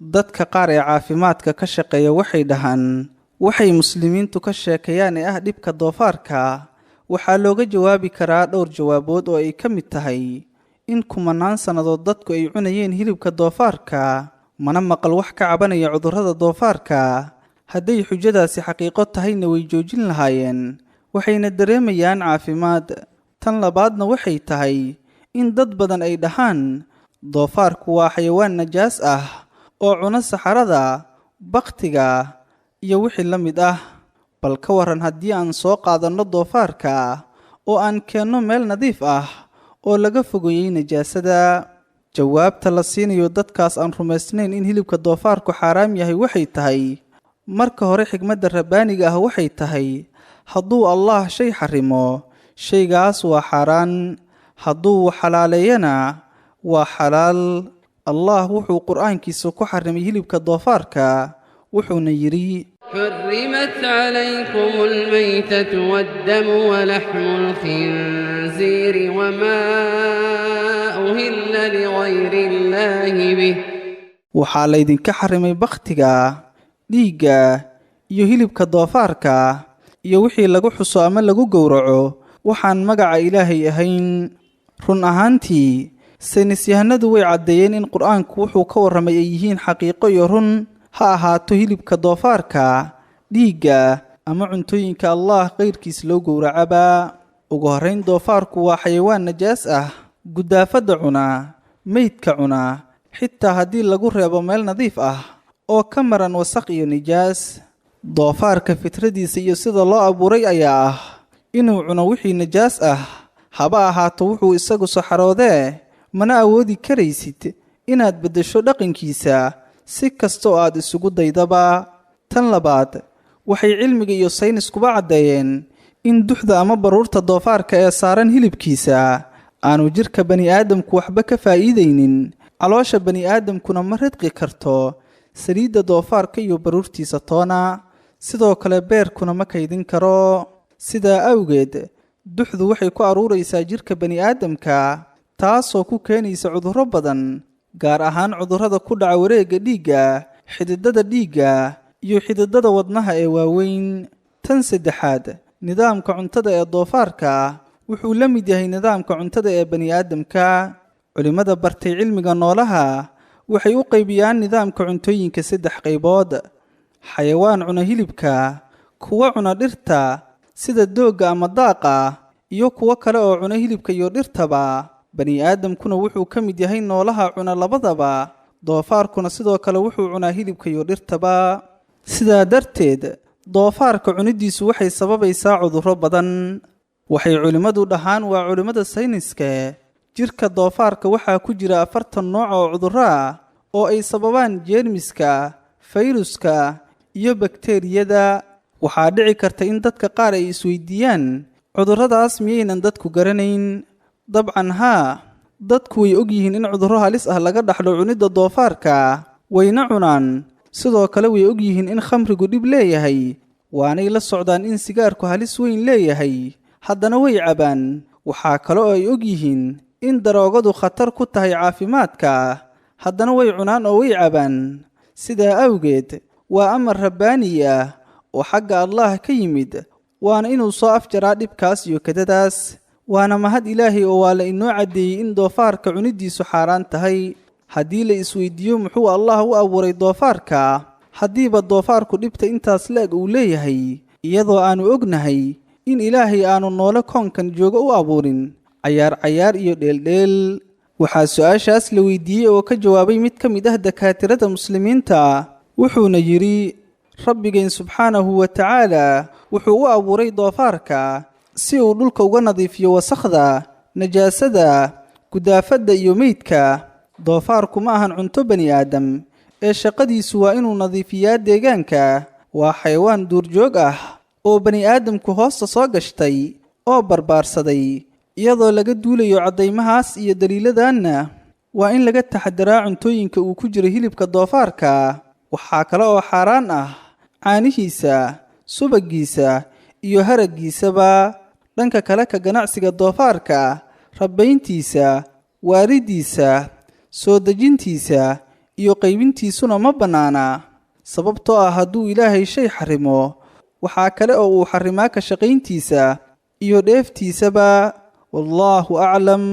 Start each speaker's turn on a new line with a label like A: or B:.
A: dadka qaar ee caafimaadka ka shaqeeya waxay dhahaan waxay muslimiintu ka sheekayaan ee ah dhibka doofaarka waxaa looga jawaabi karaa dhowr jawaabood oo ay ka mid tahay in kumanaan sannadood dadku ay cunayeen hilibka doofaarka mana maqal wax ka cabanaya cudurrada doofaarka hadday xujadaasi xaqiiqo tahayna way joojin lahaayeen waxayna dareemayaan caafimaad tan labaadna waxay tahay in dad badan ay dhahaan doofaarku waa xayawaan najaas ah oo cuna saxarada bakhtiga iyo wixii la mid ah bal ka waran haddii aan soo qaadanno doofaarka oo aan keenno meel nadiif ah oo laga fogeeyey najaasada jawaabta la siinayo dadkaas aan rumaysnayn in hilibka doofaarku xaaraam yahay waxay tahay marka hore xigmadda rabbaaniga ah waxay tahay hadduu allah shay xarimo shaygaas waa xaaraan hadduu xalaaleeyana waa xalaal allah wuxuu qur'aankiisa ku xarimay hilibka doofaarka wuxuuna yidhi
B: حرمت عليكم الميتة والدم ولحم الخنزير وما أهل لغير الله به
A: waxaa laydinka xarimay bakhtiga dhiigga iyo hilibka doofaarka iyo wixii lagu xuso ama lagu gowraco waxaan magaca ilaahay ahayn run ahaantii saynisyahanadu way caddeeyeen in qur'aanku wuxuu ka warramay ay yihiin xaqiiqo iyo run ha ahaato hilibka doofaarka dhiigga ama cuntooyinka allah qayrkiis loo gowracaba ugu horrayn doofaarku waa xayawaan najaas ah gudaafadda cuna meydka cuna xitaa haddii lagu reebo meel nadiif ah oo ka maran wasaq iyo nijaas doofaarka fitradiisa iyo sida loo abuuray ayaa ah inuu cuno wixii najaas ah haba ahaato wuxuu isagu saxaroodee mana awoodi karaysid inaad beddesho dhaqankiisa si kasta oo aad isugu daydaba tan labaad waxay cilmiga iyo sayniskuba caddeeyeen in duxda ama baruurta doofaarka ee saaran hilibkiisa aanu jidhka bani'aadamku waxba ka faa'iidaynin caloosha bani'aadamkuna ma ridqi karto saliidda doofaarka iyo baruurtiisa toona sidoo kale beerkuna ma kaydin karo sidaa awgeed duxdu waxay ku aruuraysaa jidhka bani'aadamka taasoo ku keenaysa cudurro badan gaar ahaan cudurrada ku dhaca wareegga dhiigga xididada dhiigga iyo xididada wadnaha ee waaweyn tan saddexaad nidaamka cuntada ee doofaarka wuxuu la mid yahay nidaamka cuntada ee bani'aadamka culimmada bartay cilmiga noolaha waxay u qaybiyaan nidaamka cuntooyinka 3 qaybood xayawaan cuna hilibka kuwa cuna dhirta sida doogga ama daaqa iyo kuwo kale oo cuna hilibka iyo dhirtaba bani'aadamkuna wuxuu ka mid yahay noolaha cuna labadaba doofaarkuna sidoo kale wuxuu cunaa hilibka iyo dhirtaba sidaa darteed doofaarka cunidiisu waxay sababaysaa cudurro badan waxay culimmadu dhahaan waa culimmada sayniska jirka doofaarka waxaa ku jira 40 nooc oo cudurro ah oo ay sababaan jeermiska fayruska iyo bakteeriyada waxaa dhici karta in dadka qaar ay isweydiiyaan cudurradaas miyaynan dadku garanayn dabcan haa dadku way og yihiin in cudurro halis ah laga dhaxlo cunidda doofaarka wayna cunaan sidoo kale way og yihiin in khamrigu dhib leeyahay waanay la socdaan in sigaarku halis weyn leeyahay haddana way cabaan waxaa kale oo ay og yihiin in daroogadu khatar ku tahay caafimaadka haddana way cunaan oo way cabaan sidaa awgeed waa amar rabbaani ah oo xagga allah ka yimid waana inuu soo afjaraa dhibkaas iyo kadadaas waana mahad ilaahay oo waa la inoo caddeeyey in doofaarka cunidiisu xaaraan tahay haddii la isweydiiyo muxuu allah u abuuray doofaarka haddiiba doofaarku dhibta intaas la-eg uu leeyahay iyadoo aanu ognahay in ilaahay aanu noole koonkan jooga u abuurin cayaar iyo dheeldheel waxaa su-aashaas la weydiiyey oo ka jawaabay mid ka mid ah dakaatirada muslimiinta wuxuuna yidhi rabbigeen subxaanahu wa tacaala wuxuu u abuuray doofaarka si uu dhulka uga nadiifiyo wasakhda najaasada gudaafadda iyo meydka doofaarku ma ahan cunto bani aadam ee shaqadiisu waa inuu nadiifiyaa deegaanka waa xayawaan duurjoog ah oo bani aadamku hoosta soo gashtay oo barbaarsaday iyadoo laga duulayo caddaymahaas iyo daliiladanna waa in laga taxadaraa cuntooyinka uu ku jiro hilibka doofaarka waxaa kale oo xaaraan ah caanihiisa subaggiisa iyo haraggiisaba dhanka kale ka ganacsiga doofaarka rabbayntiisa waaridiisa soo dejintiisa iyo qaybintiisuna ma bannaana sababtoo ah hadduu ilaahay shay xarimo waxaa kale oo uu xarimaa ka shaqayntiisa iyo dheeftiisaba wallaahu aclam.